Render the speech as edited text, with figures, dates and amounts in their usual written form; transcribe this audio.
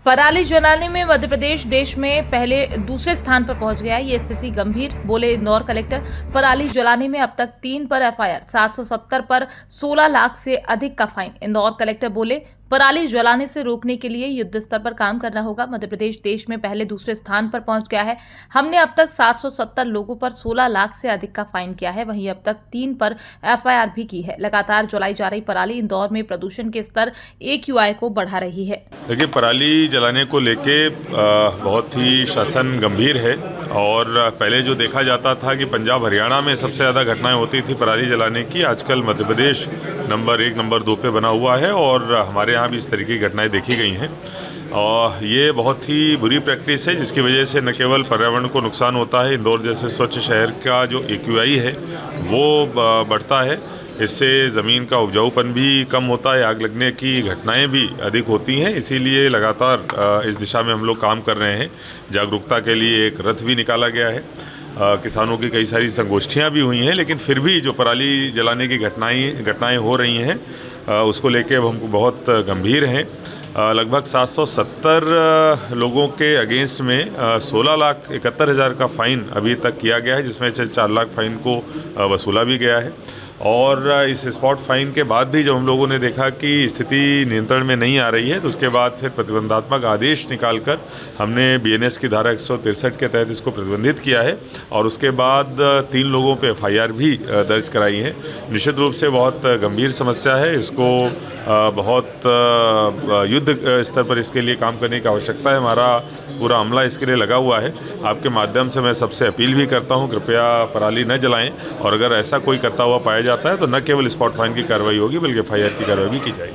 पराली जलाने में मध्य प्रदेश देश में पहले दूसरे स्थान पर पहुंच गया है। ये स्थिति गंभीर, बोले इंदौर कलेक्टर। पराली जलाने में अब तक 3 पर एफआईआर, 770 पर 16 लाख से अधिक का फाइन। इंदौर कलेक्टर बोले, पराली जलाने से रोकने के लिए युद्ध स्तर पर काम करना होगा। मध्य प्रदेश देश में पहले दूसरे स्थान पर पहुंच गया है। हमने अब तक 770 लोगों पर 16 लाख से अधिक का फाइन किया है। वहीं अब तक 3 पर एफआईआर भी की है। लगातार जलाई जा रही पराली इंदौर में प्रदूषण के स्तर AQI को बढ़ा रही है। देखिए, पराली जलाने को लेके बहुत ही शासन गंभीर है और पहले जो देखा जाता था कि पंजाब हरियाणा में सबसे ज़्यादा घटनाएं होती थी पराली जलाने की, आजकल मध्य प्रदेश नंबर 1 नंबर 2 पे बना हुआ है और हमारे यहाँ भी इस तरीके की घटनाएं देखी गई हैं। और ये बहुत ही बुरी प्रैक्टिस है जिसकी वजह से न केवल पर्यावरण को नुकसान होता है, इंदौर जैसे स्वच्छ शहर का जो AQI है वो बढ़ता है। इससे ज़मीन का उपजाऊपन भी कम होता है, आग लगने की घटनाएं भी अधिक होती हैं। इसीलिए लगातार इस दिशा में हम लोग काम कर रहे हैं। जागरूकता के लिए एक रथ भी निकाला गया है। किसानों की कई सारी संगोष्ठियां भी हुई हैं, लेकिन फिर भी जो पराली जलाने की घटनाएं हो रही हैं उसको लेके अब हमको बहुत गंभीर हैं। लगभग 770 लोगों के अगेंस्ट में 16,71,000 का फ़ाइन अभी तक किया गया है, जिसमें से 4 लाख फ़ाइन को वसूला भी गया है। और इस स्पॉट फाइन के बाद भी जब हम लोगों ने देखा कि स्थिति नियंत्रण में नहीं आ रही है, तो उसके बाद फिर प्रतिबंधात्मक आदेश निकालकर हमने BNS की धारा 163 के तहत इसको प्रतिबंधित किया है और उसके बाद 3 लोगों पे FIR भी दर्ज कराई है। निश्चित रूप से बहुत गंभीर समस्या है। इसको बहुत युद्ध स्तर पर इसके लिए काम करने की आवश्यकता है। हमारा पूरा अमला इसके लिए लगा हुआ है। आपके माध्यम से मैं सबसे अपील भी करता हूँ, कृपया पराली न जलाएं और अगर ऐसा कोई करता हुआ पाया जाता है तो न केवल स्पॉट फाइन की कार्रवाई होगी बल्कि FIR की कार्रवाई भी की जाएगी।